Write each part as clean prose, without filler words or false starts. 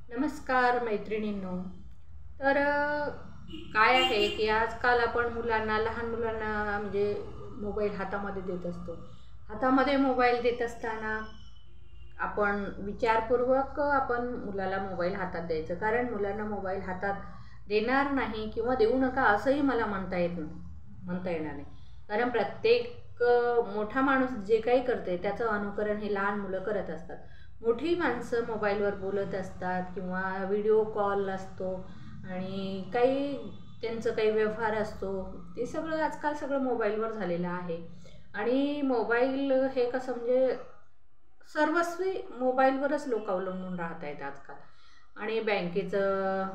नमस्कार मैत्रिणींनो. तर काय आहे की आजकाल आपण लहान मुलांना म्हणजे मोबाईल हातामध्ये देत असतो. हातामध्ये मोबाईल देत असताना आपण विचारपूर्वक आपण मुलाला मोबाईल हातात द्यायचं, कारण मुलांना मोबाईल हातात देणार नाही किंवा देऊ नका असंही मला म्हणता येणार नाही. कारण प्रत्येक मोठा माणूस जे काही करते त्याचं अनुकरण हे लहान मुलं करत असतात. मोठी माणसं मोबाईलवर बोलत असतात किंवा व्हिडिओ कॉल असतो आणि त्यांचं काही व्यवहार असतो, ते सगळं आजकाल सगळं मोबाईलवर झालेलं आहे. आणि मोबाईल हे कसं म्हणजे सर्वस्वी मोबाईलवरच लोक अवलंबून राहत आहेत आजकाल. आणि बँकेचं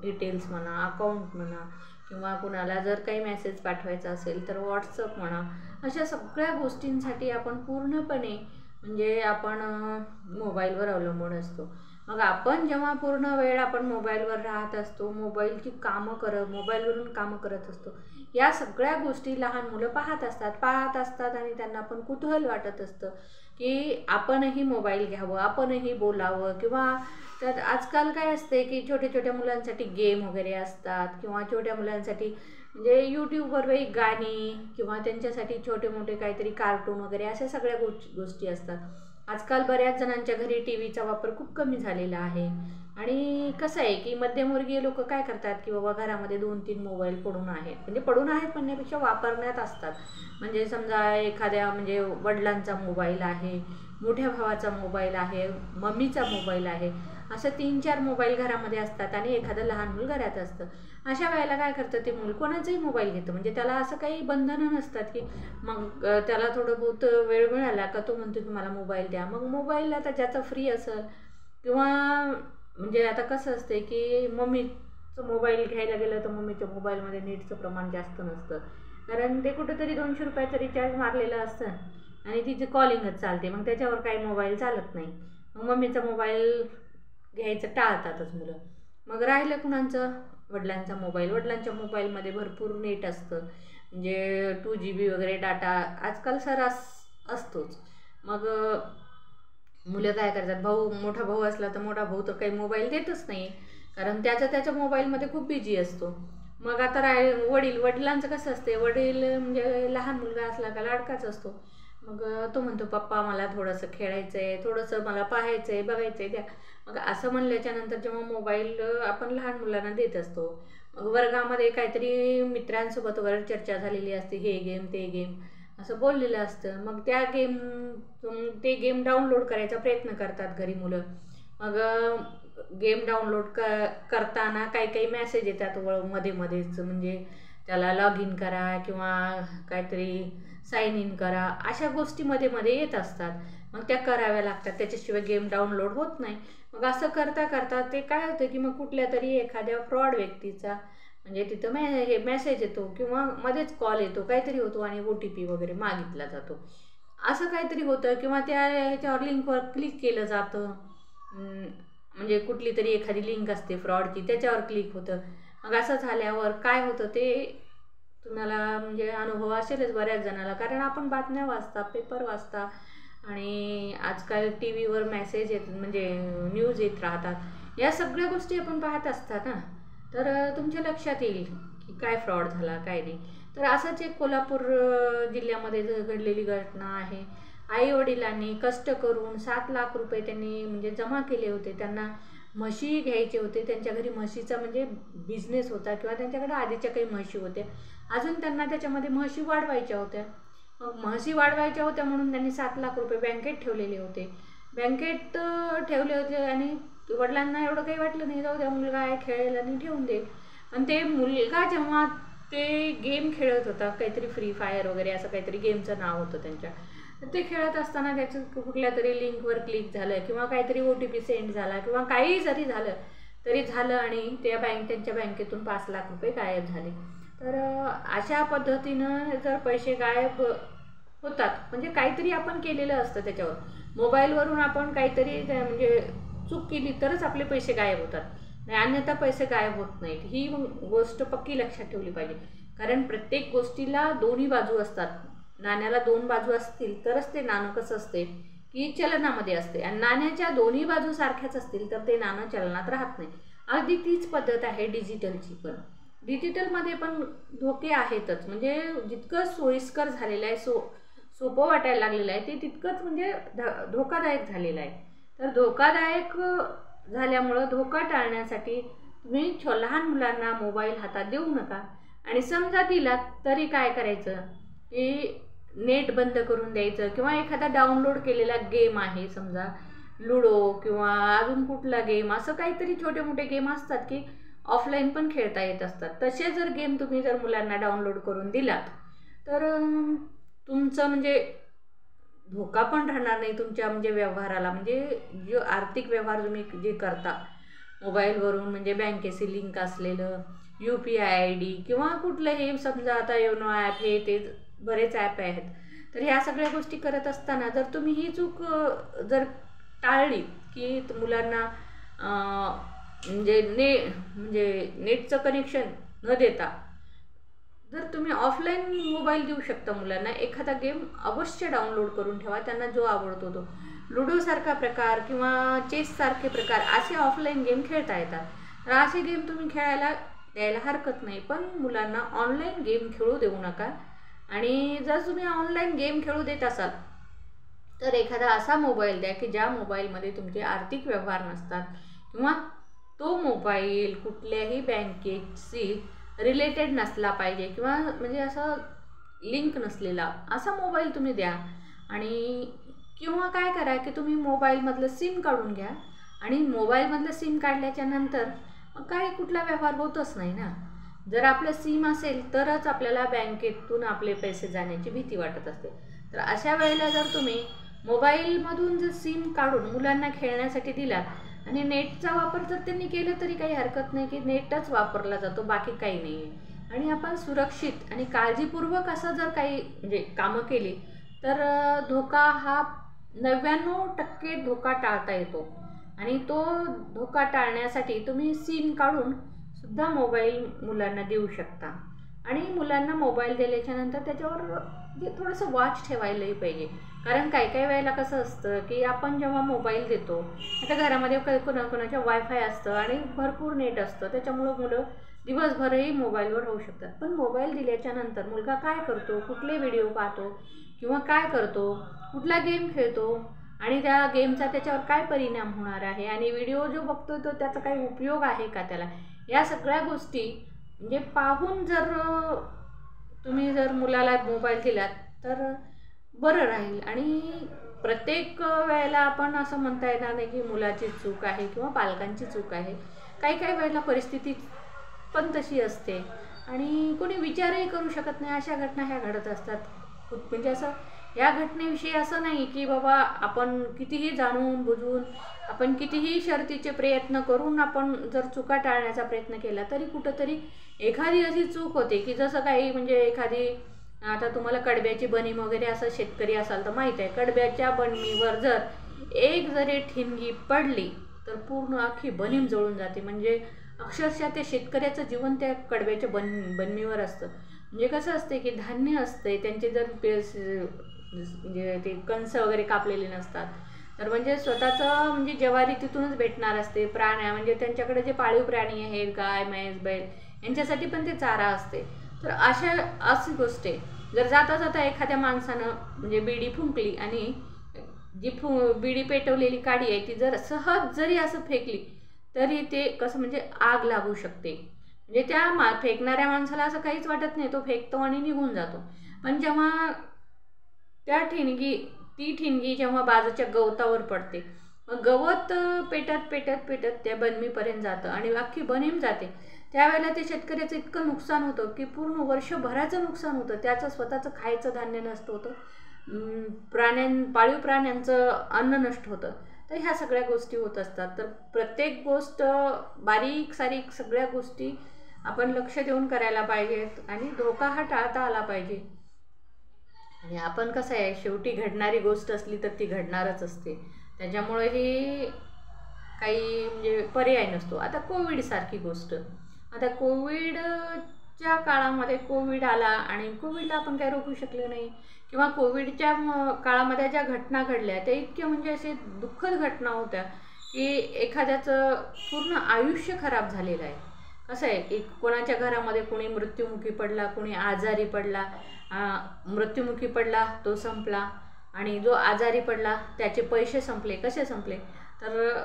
डिटेल्स म्हणा, अकाउंट म्हणा, किंवा कुणाला जर काही मेसेज पाठवायचा असेल तर व्हॉट्सअप म्हणा, अशा सगळ्या गोष्टींसाठी आपण पूर्णपणे म्हणजे आपण मोबाईलवर अवलंबून असतो. मग आपण जेव्हा पूर्ण वेळ आपण मोबाईलवर राहत असतो, मोबाईलवरून कामं करत असतो, या सगळ्या गोष्टी लहान मुलं पाहत असतात आणि त्यांना पण कुतूहल वाटत असतं की आपणही मोबाईल घ्यावं, आपणही बोलावं. किंवा तर आजकाल काय असते की छोट्या मुलांसाठी गेम वगैरे असतात किंवा छोट्या मुलांसाठी म्हणजे यूट्यूबवर वेगळी गाणी किंवा त्यांच्यासाठी छोटे मोठे काहीतरी कार्टून वगैरे अशा सगळ्या गोष्टी असतात. आजकाल बऱ्याच जणांच्या घरी टी व्हीचा वापर खूप कमी झालेला आहे. आणि कसं आहे की मध्यमवर्गीय लोक काय करतात की बाबा घरामध्ये 2-3 मोबाईल पडून आहेत, म्हणजे पडून आहेत म्हणण्यापेक्षा वापरण्यात असतात. म्हणजे समजा एखाद्या म्हणजे वडिलांचा मोबाईल आहे, मोठ्या भावाचा मोबाईल आहे, मम्मीचा मोबाईल आहे, असं 3-4 मोबाईल घरामध्ये असतात आणि एखादं लहान मूल घरात असतं. अशा वेळेला काय करतं ते मूल कोणाचाही मोबाईल घेतं, म्हणजे त्याला असं काही बंधनं नसतात की मग त्याला थोडं बहुत वेळ मिळाला का तो म्हणतो की मला मोबाईल द्या. मग मोबाईल आता ज्याचा फ्री असेल किंवा म्हणजे आता कसं असते की मम्मीचं मोबाईल घ्यायला गेलं तर मम्मीच्या मोबाईलमध्ये नेटचं प्रमाण जास्त नसतं, कारण ते कुठंतरी 200 रुपयाचं रिचार्ज मारलेलं असतं आणि तिची कॉलिंगच चालते, मग त्याच्यावर काही मोबाईल चालत नाही. मग मम्मीचा मोबाईल घ्यायचं टाळतातच मुलं. मग राहिलं कुणाचं, वडिलांच्या मोबाईलमध्ये भरपूर नेट असतं, म्हणजे 2 GB वगैरे डाटा आजकाल सर्रास असतोच. मग मुलं काय करतात, मोठा भाऊ असला तर मोठा भाऊ तर काही मोबाईल देतच नाही, कारण त्याच्या मोबाईलमध्ये खूप बिझी असतो. मग आता वडिलांचं कसं असते, वडील म्हणजे लहान मुलगा असला का लाडकाच असतो. मग तो म्हणतो पप्पा मला थोडंसं खेळायचं आहे, थोडंसं मला पाहायचं आहे, बघायचं आहे, द्या. मग असं म्हणल्याच्या नंतर जेव्हा मोबाईल आपण लहान मुलांना देत असतो, मग वर्गामध्ये काहीतरी मित्रांसोबत वगैरे चर्चा झालेली असते, हे गेम ते गेम असं बोललेलं असतं. मग ते गेम डाउनलोड करायचा प्रयत्न करतात घरी मुलं. मग गेम डाउनलोड करताना काही मेसेज येतात मध्येच, म्हणजे त्याला लॉग इन करा किंवा काहीतरी साइन इन करा, अशा गोष्टी मध्ये येत असतात. मग त्या कराव्या लागतात, त्याच्याशिवाय गेम डाउनलोड होत नाही. मग असं करता ते काय होतं की मग कुठल्या तरी एखाद्या फ्रॉड व्यक्तीचा म्हणजे तिथं हे मेसेज येतो किंवा मध्येच कॉल येतो, काहीतरी होतो आणि OTP वगैरे मागितला जातो, असं काहीतरी होतं. किंवा ह्याच्यावर लिंकवर क्लिक केलं जातं, म्हणजे कुठली तरी एखादी लिंक असते फ्रॉडची, त्याच्यावर क्लिक होतं. मग असं झाल्यावर काय होतं ते तुम्हाला म्हणजे अनुभव असेलच बऱ्याच जणाला, कारण आपण बातम्या वाचता, पेपर वाचता आणि आजकाल टी व्हीवर मेसेज म्हणजे न्यूज येत राहतात, या सगळ्या गोष्टी आपण पाहत असतात ना. तर तुमच्या लक्षात येईल की काय फ्रॉड झाला काय नाही. तर असंच एक कोल्हापूर जिल्ह्यामध्ये घडलेली घटना आहे. आई वडिलांनी कष्ट करून 7 लाख रुपये त्यांनी म्हणजे जमा केले होते. त्यांना म्हशी घ्यायचे होते, त्यांच्या घरी म्हशीचा म्हणजे बिझनेस होता किंवा त्यांच्याकडे आधीच्या काही म्हशी होत्या, अजून त्यांना त्याच्यामध्ये म्हशी वाढवायच्या होत्या. मग म्हशी वाढवायच्या होत्या म्हणून त्यांनी 7 लाख रुपये बँकेत ठेवले होते आणि वडिलांना एवढं काही वाटलं नाही, जाऊ द्या मुलगा आहे खेळेल आणि ठेवून देईल. पण ते मुलगा जेव्हा ते गेम खेळत होता, काहीतरी फ्री फायर वगैरे असं काहीतरी गेमचं नाव होतं त्यांच्या, तर ते खेळत असताना त्याचं कुठल्या तरी लिंकवर क्लिक झालं किंवा काहीतरी OTP सेंड झाला किंवा काही जरी झालं आणि त्यांच्या बँकेतून 5 लाख रुपये गायब झाले. तर अशा पद्धतीनं जर पैसे गायब होतात, म्हणजे काहीतरी आपण केलेलं असतं त्याच्यावर, मोबाईलवरून आपण काहीतरी म्हणजे चूक केली तरच आपले पैसे गायब होतात, नाही अन्यथा पैसे गायब होत नाहीत. ही गोष्ट पक्की लक्षात ठेवली पाहिजे, कारण प्रत्येक गोष्टीला दोन्ही बाजू असतात. नाण्याला 2 बाजू असतील तरच ते नाणं कसं असते की चलनामध्ये असते आणि नाण्याच्या दोन्ही बाजू सारख्याच असतील तर ते नाणं चलनात राहत नाही. अगदी तीच पद्धत आहे डिजिटलची पण. डिजिटलमध्ये पण धोके आहेतच, म्हणजे जितकं सोयीस्कर झालेलं आहे, सोपं वाटायला लागलेलं आहे ते तितकंच म्हणजे धोकादायक झालेलं आहे. तर धोकादायक झाल्यामुळं धोका टाळण्यासाठी तुम्ही लहान मुलांना मोबाईल हातात देऊ नका. आणि समजा दिलात तरी काय करायचं की नेट बंद करून द्यायचं, किंवा एखादा डाउनलोड केलेला गेम आहे, समजा लुडो किंवा अजून कुठला गेम, असं काहीतरी छोटे मोठे गेम असतात की ऑफलाईन पण खेळता येत असतात. तसे जर गेम तुम्ही जर मुलांना डाउनलोड करून दिलात तर तुमचं म्हणजे धोका पण राहणार नाही तुमच्या म्हणजे व्यवहाराला. म्हणजे जो आर्थिक व्यवहार तुम्ही जे करता मोबाईलवरून, म्हणजे बँकेशी लिंक असलेलं UPI ID किंवा कुठलंही, समजा आता योनो ॲप, हे ते बरेच ॲप आहेत. तर ह्या सगळ्या गोष्टी करत असताना जर तुम्ही ही चूक जर टाळली की मुलांना म्हणजे नेटचं कनेक्शन न देता जर तुम्ही ऑफलाईन मोबाईल देऊ शकता मुलांना, एखादा गेम अवश्य डाउनलोड करून ठेवा, त्यांना जो आवडतो तो. लुडोसारखा प्रकार किंवा चेससारखे प्रकार असे ऑफलाईन गेम खेळता येतात. तर असे गेम तुम्ही खेळायला द्यायला हरकत नाही, पण मुलांना ऑनलाईन गेम खेळू देऊ नका. आणि जर तुम्ही ऑनलाईन गेम खेळू देत असाल तर एखादा असा मोबाईल द्या की ज्या मोबाईलमध्ये तुमचे आर्थिक व्यवहार नसतात, किंवा तो मोबाईल कुठल्याही बँकेशी रिलेटेड नसला पाहिजे, किंवा म्हणजे असं लिंक नसलेला असा मोबाईल तुम्ही द्या. आणि किंवा काय करा की तुम्ही मोबाईलमधलं सिम काढून घ्या, आणि मोबाईलमधलं सिम काढल्याच्या नंतर काही कुठला व्यवहार होतच नाही ना. जर आपलं सिम असेल तरच आपल्याला बँकेतून आपले पैसे जाण्याची भीती वाटत असते. तर अशा वेळेला जर तुम्ही मोबाईलमधून जर सिम काढून मुलांना खेळण्यासाठी दिलात आणि नेटचा वापर जर त्यांनी केला तरी काही हरकत नाही, की नेटच वापरला जातो, बाकी काही नाही आहे. आणि आपण सुरक्षित आणि काळजीपूर्वक असं जर काही म्हणजे कामं केली तर धोका हा 99% धोका टाळता येतो. आणि तो धोका टाळण्यासाठी तुम्ही सिम काढून सुद्धा मोबाईल मुलांना देऊ शकता. आणि मुलांना मोबाईल दिल्याच्या नंतर त्याच्यावर म्हणजे थोडंसं वॉच ठेवायलाही पाहिजे. कारण काही वेळेला कसं असतं की आपण जेव्हा मोबाईल देतो, आता घरामध्ये कोणाकोणाच्या वायफाय असतं आणि भरपूर नेट असतं, त्याच्यामुळं मुलं दिवसभरही मोबाईलवर राहू शकतात. पण मोबाईल दिल्याच्या नंतर मुलगा काय करतो, कुठले व्हिडिओ पाहतो किंवा काय करतो, कुठला गेम खेळतो, आणि त्या गेमचा त्याच्यावर काय परिणाम होणार आहे, आणि व्हिडिओ जो बघतो तो त्याचा काही उपयोग आहे का त्याला, या सगळ्या गोष्टी म्हणजे पाहून जर तुम्ही जर मुलाला मोबाईल दिलात तर बरं राहील. आणि प्रत्येक वेळेला आपण असं म्हणता येणार नाही की मुलाची चूक आहे किंवा पालकांची चूक आहे. काही वेळेला परिस्थिती पण तशी असते आणि कोणी विचारही करू शकत नाही, अशा घटना ह्या घडत असतात. म्हणजे असं या घटनेविषयी असं नाही की बाबा आपण कितीही जाणून बुजून, आपण कितीही शर्तीचे प्रयत्न करून आपण जर चुका टाळण्याचा प्रयत्न केला तरी कुठंतरी एखादी अशी चूक होते की जसं काही म्हणजे एखादी, आता तुम्हाला कडब्याची बनीम वगैरे असं शेतकरी असाल तर माहीत आहे, कडब्याच्या बनीवर जर एक जरी ठिणगी पडली तर पूर्ण अख्खी बनीम जळून जाते. म्हणजे अक्षरशः त्या शेतकऱ्याचं जीवन त्या कडब्याच्या बनीवर असतं. म्हणजे कसं असते की धान्य असते, त्यांचे जर म्हणजे ते कणसं वगैरे कापलेले नसतात, तर म्हणजे स्वतःचं म्हणजे ज्वारी तिथूनच भेटणार असते. म्हणजे त्यांच्याकडे जे पाळीव प्राणी आहेत, गाय म्हैस बैल, यांच्यासाठी पण ते चारा असते. तर अशी गोष्ट आहे. जर जाता जाता एखाद्या माणसानं म्हणजे बिडी फुंकली आणि जी बिडी पेटवलेली काडी आहे ती जर सहज जरी असं फेकली तरी ते कसं म्हणजे आग लागू शकते. म्हणजे त्या फेकणाऱ्या माणसाला असं काहीच वाटत नाही, तो फेकतो आणि निघून जातो. पण जेव्हा ती ठिणगी जेव्हा बाजूच्या गवतावर पडते, मग गवत पेटत त्या बनीपर्यंत जातं आणि अख्खी बनीम जाते. त्यावेळेला ते शेतकऱ्याचं इतकं नुकसान होतं की पूर्ण वर्षभराचं नुकसान होतं. त्याचं स्वतःचं खायचं धान्य नष्ट होतं, पाळीव प्राण्यांचं अन्न नष्ट होतं. तर ह्या सगळ्या गोष्टी होत असतात. तर प्रत्येक गोष्ट बारीक सारीक सगळ्या गोष्टी आपण लक्ष देऊन करायला पाहिजेत आणि धोका हा टाळता आला पाहिजे. आणि आपण कसं आहे, शेवटी घडणारी गोष्ट असली तर ती घडणारच असते, त्याच्यामुळे ही काही म्हणजे पर्याय नसतो. आता कोविडसारखी गोष्ट, आता कोविड मागच्या काळामध्ये कोविड आला आणि कोविडला आपण काही रोखू शकलो नाही, किंवा कोविडच्या काळामध्ये ज्या घटना घडल्या त्या इतक्या म्हणजे असे दुःखद घटना होत्या की एखाद्याचं पूर्ण आयुष्य खराब झालेलं आहे. कसं आहे की कोणाच्या घरामध्ये कोणी मृत्युमुखी पडला, कोणी आजारी पडला, मृत्युमुखी पडला तो संपला, आणि जो आजारी पडला त्याचे पैसे संपले. कसे संपले तर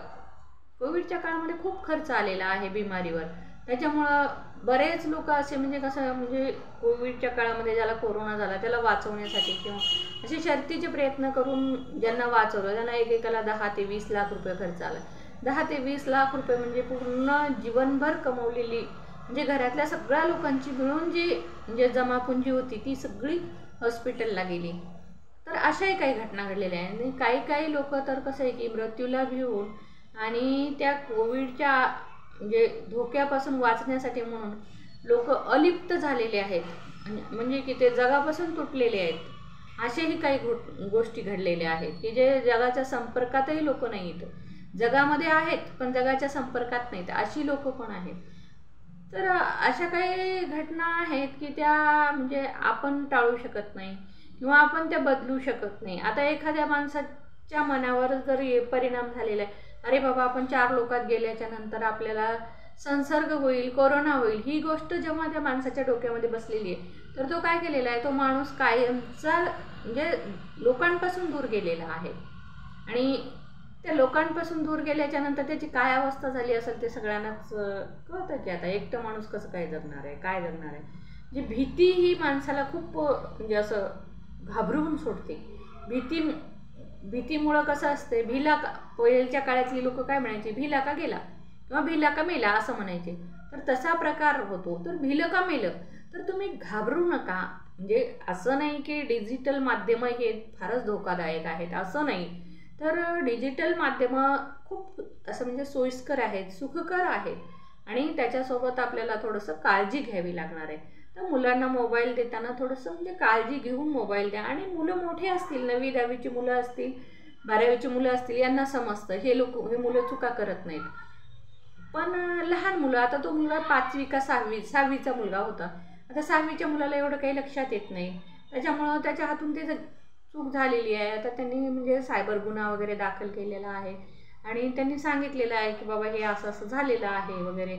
कोविडच्या काळामध्ये खूप खर्च आलेला आहे बिमारीवर. त्याच्यामुळं बरेच लोक असे म्हणजे कसं म्हणजे कोविडच्या काळामध्ये ज्याला कोरोना झाला त्याला वाचवण्यासाठी किंवा असे शर्तीचे प्रयत्न करून ज्यांना वाचवलं त्यांना एकेकाला 10 ते 20 लाख रुपये खर्च आला. 10 ते 20 लाख रुपये म्हणजे पूर्ण जीवनभर कमवलेली म्हणजे घरातल्या सगळ्या लोकांची मिळून जी म्हणजे जमापुंजी होती ती सगळी हॉस्पिटलला गेली. तर अशाही काही घटना घडलेल्या आहेत. आणि काही काही लोक तर कसं आहे की मृत्यूला भिवून आणि त्या कोविडच्या म्हणजे धोक्यापासून वाचण्यासाठी म्हणून लोक अलिप्त झालेले आहेत, म्हणजे की ते जगापासून तुटलेले आहेत. असेही काही गोष्टी घडलेल्या आहेत की जे जगाच्या संपर्कातही लोक नाहीत, जगामध्ये आहेत पण जगाच्या संपर्कात नाहीत, अशी लोक पण आहेत. तर अशा काही घटना आहेत की त्या म्हणजे आपण टाळू शकत नाही किंवा आपण त्या बदलू शकत नाही. आता एखाद्या माणसाच्या मनावर जर परिणाम झालेला आहे, अरे बाबा आपण 4 लोकात गेल्याच्या नंतर आपल्याला संसर्ग होईल, कोरोना होईल, ही गोष्ट जेव्हा त्या माणसाच्या डोक्यामध्ये बसलेली आहे तर तो काय केलेला आहे, तो माणूस कायमचा म्हणजे लोकांपासून दूर गेलेला आहे. आणि त्या लोकांपासून दूर गेल्याच्या नंतर त्याची काय अवस्था झाली असेल ते सगळ्यांनाच कळतं की आता एकटं माणूस कसं काय जगणार आहे, काय जगणार आहे. म्हणजे भीती ही माणसाला खूप म्हणजे असं घाबरवून सोडते. भीतीमुळं कसं असते, भिला का, पहिल्याच्या काळातली लोक काय म्हणायचे, भिला का गेला किंवा भिला का मेला असं म्हणायचे. तर तसा प्रकार होतो. तर भिलं का मेलं तर तुम्ही घाबरू नका. म्हणजे असं नाही की डिजिटल माध्यमं हे फारच धोकादायक आहेत असं नाही. तर डिजिटल माध्यमं खूप असं म्हणजे सोयीस्कर आहेत, सुखकर आहेत, आणि त्याच्यासोबत आपल्याला थोडंसं काळजी घ्यावी लागणार आहे. तर मुलांना मोबाईल देताना थोडंसं म्हणजे काळजी घेऊन मोबाईल द्या. आणि मुलं मोठे असतील, 9वी 10वीची मुलं असतील, 12वीची मुलं असतील, यांना समजतं, हे मुलं चुका करत नाहीत. पण लहान मुलं, आता तो मुलगा 5वी का 6वीचा मुलगा होता, आता 6वीच्या मुलाला एवढं काही लक्षात येत नाही, त्याच्यामुळं त्याच्या हातून ते चूक झालेली आहे. आता त्यांनी म्हणजे सायबर गुन्हा वगैरे दाखल केलेला आहे आणि त्यांनी सांगितलेलं आहे की बाबा हे असं असं झालेलं आहे वगैरे.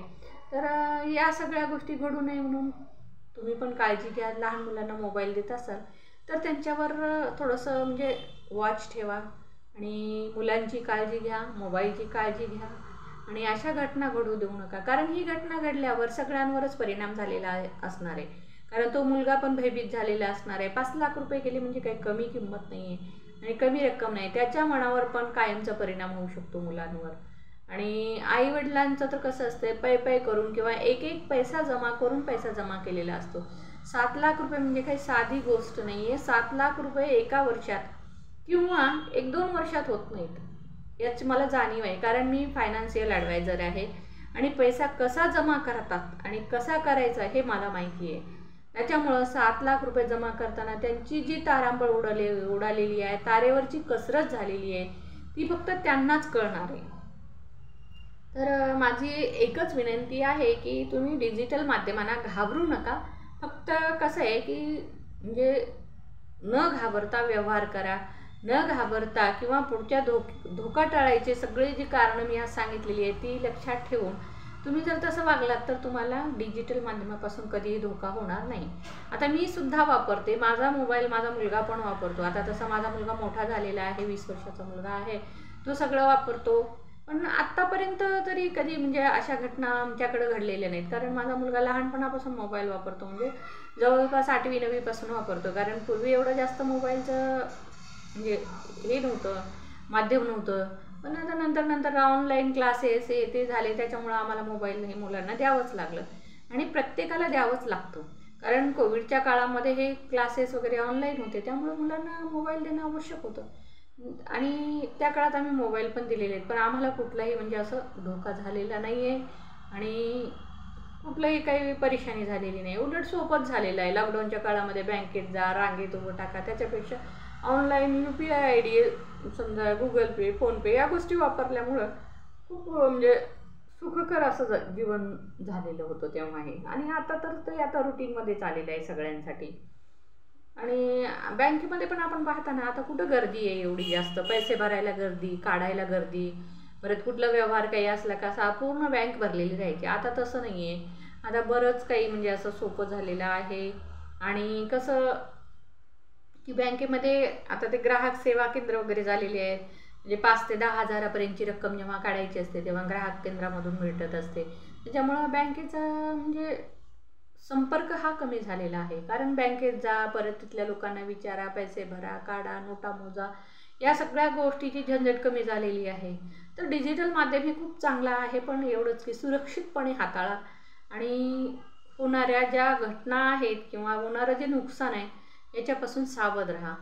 तर या सगळ्या गोष्टी घडू नये म्हणून तुम्ही पण काळजी घ्या. लहान मुलांना मोबाईल देत असाल तर त्यांच्यावर थोडंसं म्हणजे वॉच ठेवा आणि मुलांची काळजी घ्या, मोबाईलची काळजी घ्या, आणि अशा घटना घडू देऊ नका. कारण ही घटना घडल्यावर सगळ्यांवरच परिणाम झालेला असणार आहे. कारण तो मुलगा पण भयभीत झालेला असणार आहे. 5 लाख रुपये गेले म्हणजे काही कमी किंमत नाही आहे आणि कमी रक्कम नाही. त्याच्या मनावर पण कायमचा परिणाम होऊ शकतो मुलांवर. आणि आईवडिलांचं तर कसं असतं, पै करून किंवा एक एक पैसा जमा करून पैसा जमा केलेला असतो. 7 लाख रुपये म्हणजे काही साधी गोष्ट नाही आहे. 7 लाख रुपये एका वर्षात किंवा 1-2 वर्षात होत नाहीत, याची मला जाणीव आहे. कारण मी फायनान्शियल ॲडवायझर आहे आणि पैसा कसा जमा करतात आणि कसा करायचा हे मला माहिती आहे. त्याच्यामुळं 7 लाख रुपये जमा करताना त्यांची जी तारांबळ उडालेली आहे, तारेवरची कसरत झालेली आहे, ती फक्त त्यांनाच कळणार आहे. तर माझी एकच विनंती आहे की तुम्ही डिजिटल माध्यमांना घाबरू नका. फक्त कसं आहे की म्हणजे न घाबरता व्यवहार करा, न घाबरता किंवा पुढच्या धोका टाळायचे सगळे जी कारणं मी आज सांगितलेली आहे ती लक्षात ठेवून तुम्ही जर तसं वागलात तर तुम्हाला डिजिटल माध्यमापासून कधीही धोका होणार नाही. आता मी सुद्धा वापरते, माझा मोबाईल माझा मुलगा पण वापरतो. आता तसा माझा मुलगा मोठा झालेला आहे, 20 वर्षाचा मुलगा आहे, तो सगळं वापरतो. पण आत्तापर्यंत तरी कधी म्हणजे अशा घटना आमच्याकडे घडलेल्या नाहीत. कारण माझा मुलगा लहानपणापासून मोबाईल वापरतो, म्हणजे जवळपास 8वी 9वीपासून वापरतो. कारण पूर्वी एवढं जास्त मोबाईलचं म्हणजे हे नव्हतं, माध्यम नव्हतं. पण आता नंतर ऑनलाईन क्लासेस हे ते झाले, त्याच्यामुळं आम्हाला मोबाईल हे मुलांना द्यावंच लागलं आणि प्रत्येकाला द्यावंच लागतं. कारण कोविडच्या काळामध्ये हे क्लासेस वगैरे ऑनलाईन होते, त्यामुळे मुलांना मोबाईल देणं आवश्यक होतं आणि त्या काळात आम्ही मोबाईल पण दिलेले आहेत. पण आम्हाला कुठलाही म्हणजे असं धोका झालेला नाही आहे आणि कुठलंही काही परेशानी झालेली नाही. उलट सोपंच झालेलं आहे. लॉकडाऊनच्या काळामध्ये बँकेत जा, रांगेत उभं टाका, त्याच्यापेक्षा ऑनलाईन UPI ID समजा गुगल पे, फोनपे या गोष्टी वापरल्यामुळं खूप म्हणजे सुखकर असं जीवन झालेलं होतं तेव्हा हे. आणि आता तर ते आता रुटीनमध्येच आलेलं आहे सगळ्यांसाठी. आणि बँकेमध्ये पण आपण पाहताना आता कुठं गर्दी आहे एवढी जास्त, पैसे भरायला गर्दी, काढायला गर्दी, परत कुठला व्यवहार काही असला का असा पूर्ण बँक भरलेली राहायची. आता तसं नाही आहे. आता बरंच काही म्हणजे असं सोपं झालेलं आहे. आणि कसं की बँकेमध्ये आता ते ग्राहक सेवा केंद्र वगैरे झालेले आहेत. म्हणजे 5 ते 10 हजारापर्यंतची रक्कम जेव्हा काढायची असते तेव्हा ग्राहक केंद्रामधून मिळत असते. त्याच्यामुळं बँकेचा म्हणजे संपर्क हा कमी झालेला आहे. कारण बँकेत जा, परत तिथल्या लोकांना विचारा, पैसे भरा, काढा, नोटा मोजा, या सगळ्या गोष्टीची झंझट कमी झालेली आहे. तर डिजिटल माध्यम हे खूप चांगलं आहे, पण एवढंच की सुरक्षितपणे हाताळा आणि होणाऱ्या ज्या घटना आहेत किंवा होणारं जे नुकसान आहे याच्यापासून सावध राहा.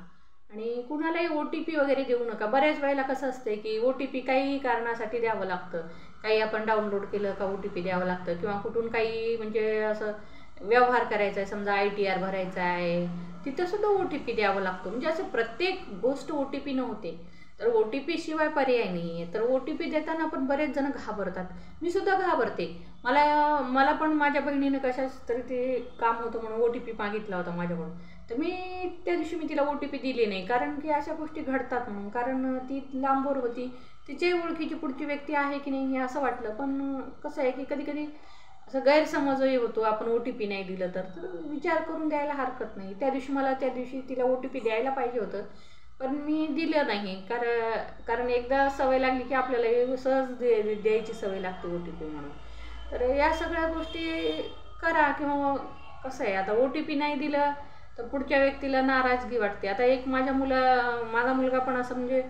आणि कुणालाही OTP वगैरे देऊ नका. बऱ्याच वेळेला कसं असते की OTP काही कारणासाठी द्यावं लागतं. काही आपण डाउनलोड केलं का OTP द्यावं लागतं, किंवा कुठून काही म्हणजे असं व्यवहार करायचा आहे, समजा ITR भरायचा आहे, तिथंसुद्धा OTP द्यावं लागतो. म्हणजे असं प्रत्येक गोष्ट OTP न होते. तर OTP शिवाय पर्याय नाही आहे. तर OTP देताना पण बरेच जण घाबरतात. मी सुद्धा घाबरते. मला पण माझ्या बहिणीनं कशाच तरी ते काम होतं म्हणून OTP मागितला होता माझ्याकडून. तर त्या दिवशी मी तिला OTP दिले नाही, कारण की अशा गोष्टी घडतात म्हणून. कारण ती लांबवर होती, तिच्याही ओळखीची पुढची व्यक्ती आहे की नाही हे असं वाटलं. पण कसं आहे की कधी कधी असं गैरसमजही होतो, आपण OTP नाही दिलं तर विचार करून द्यायला हरकत नाही. त्या दिवशी तिला OTP द्यायला पाहिजे होतं, पण मी दिलं नाही. कारण एकदा सवय लागली की आपल्याला सहज द्यायची सवय लागते OTP म्हणून. तर या सगळ्या गोष्टी करा. किंवा कसं आहे, आता OTP नाही दिलं तर पुढच्या व्यक्तीला नाराजगी वाटते. आता माझा मुलगा पण असं म्हणजे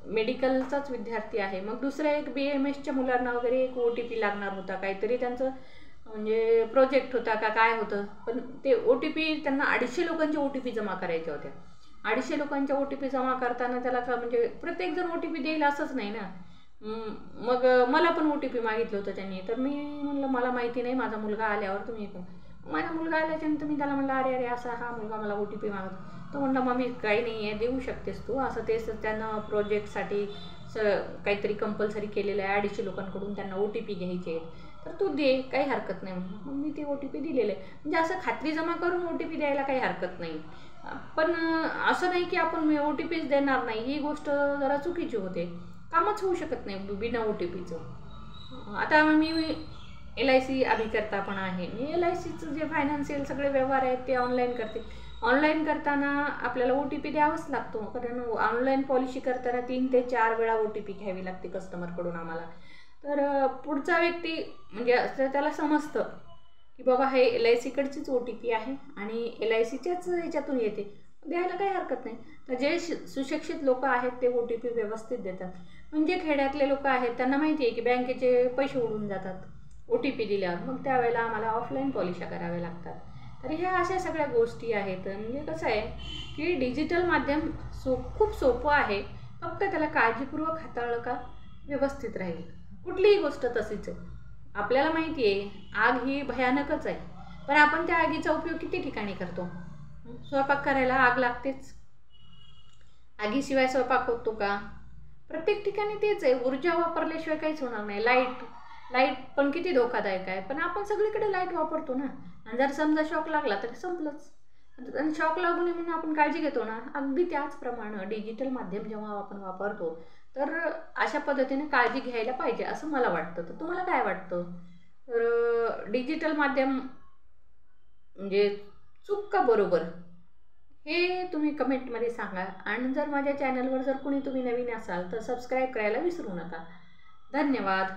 मेडिकलचाच विद्यार्थी आहे. मग दुसऱ्या एक BAMSच्या मुलांना वगैरे एक OTP लागणार होता, काहीतरी त्यांचं म्हणजे प्रोजेक्ट होता का काय होतं. पण ते OTP त्यांना 250 लोकांचे OTP जमा करायचे होते. 250 लोकांच्या OTP जमा करताना त्याला म्हणजे प्रत्येकजण OTP देईल असंच नाही ना. मग मला पण OTP मागितलं होतं त्यांनी. तर मी म्हणलं मला माहिती नाही, माझा मुलगा आल्यावर तुम्ही माझा मुलगा आल्याच्यानंतर मी त्याला म्हणलं अरे असा हा मुलगा मला OTP मागतो. तो म्हणला मम्मी काही नाही आहे, देऊ शकतेस तू. असं तेच त्यानं प्रोजेक्टसाठी काहीतरी कंपल्सरी केलेलं आहे. 250 लोकांकडून त्यांना OTP घ्यायचे आहेत, तर तू दे, काही हरकत नाही. मग मी ते OTP दिलेलं आहे. म्हणजे असं खात्री जमा करून OTP द्यायला काही हरकत नाही. पण असं नाही की आपण OTPच देणार नाही, ही गोष्ट जरा चुकीची होते. कामच होऊ शकत नाही बिना OTPचं. आता मी LIC अभिकर्ता पण आहे. मी LICचं जे फायनान्शियल सगळे व्यवहार आहेत ते ऑनलाईन करते. ऑनलाईन करताना आपल्याला OTP द्यावाच लागतो, कारण ऑनलाईन पॉलिसी करताना 3 ते 4 वेळा OTP घ्यावी लागते कस्टमरकडून आम्हाला. तर पुढचा व्यक्ती म्हणजे असं त्याला समजतं की बाबा हे LICकडचीच OTP आहे आणि LICच्याच ह्याच्यातून येते, द्यायला काही हरकत नाही. तर जे सुशिक्षित लोक आहेत ते OTP व्यवस्थित देतात. म्हणजे खेड्यातले लोक आहेत त्यांना माहिती आहे की बँकेचे पैसे उडून जातात OTP दिल्यावर, मग त्यावेळेला आम्हाला ऑफलाईन पॉलिशा कराव्या लागतात. तर ह्या अशा सगळ्या गोष्टी आहेत. म्हणजे कसं आहे की डिजिटल माध्यम खूप सोपं आहे, फक्त त्याला काळजीपूर्वक हाताळलं का व्यवस्थित राहील. कुठलीही गोष्ट तशीच आहे. आपल्याला माहिती आहे आग ही भयानकच आहे, पण आपण त्या आगीचा उपयोग किती ठिकाणी करतो. स्वयंपाक करायला आग लागतेच, आगीशिवाय स्वयंपाक होतो का. प्रत्येक ठिकाणी तेच आहे. ऊर्जा वापरल्याशिवाय काहीच होणार नाही. लाईट पण किती धोकादायक आहे, पण आपण सगळीकडे लाईट वापरतो ना. आणि जर समजा शॉक लागला तर संपलंच. आणि शॉक लागू नये म्हणून आपण काळजी घेतो ना. अगदी त्याचप्रमाणे डिजिटल माध्यम जेव्हा आपण वापरतो तर अशा पद्धतीने काळजी घ्यायला पाहिजे असं मला वाटतं. तर तुम्हाला काय वाटतं? तर डिजिटल माध्यम म्हणजे चूक का बरोबर हे तुम्ही कमेंटमध्ये सांगा. आणि जर माझ्या चॅनलवर जर तुम्ही नवीन असाल तर सबस्क्राईब करायला विसरू नका. धन्यवाद.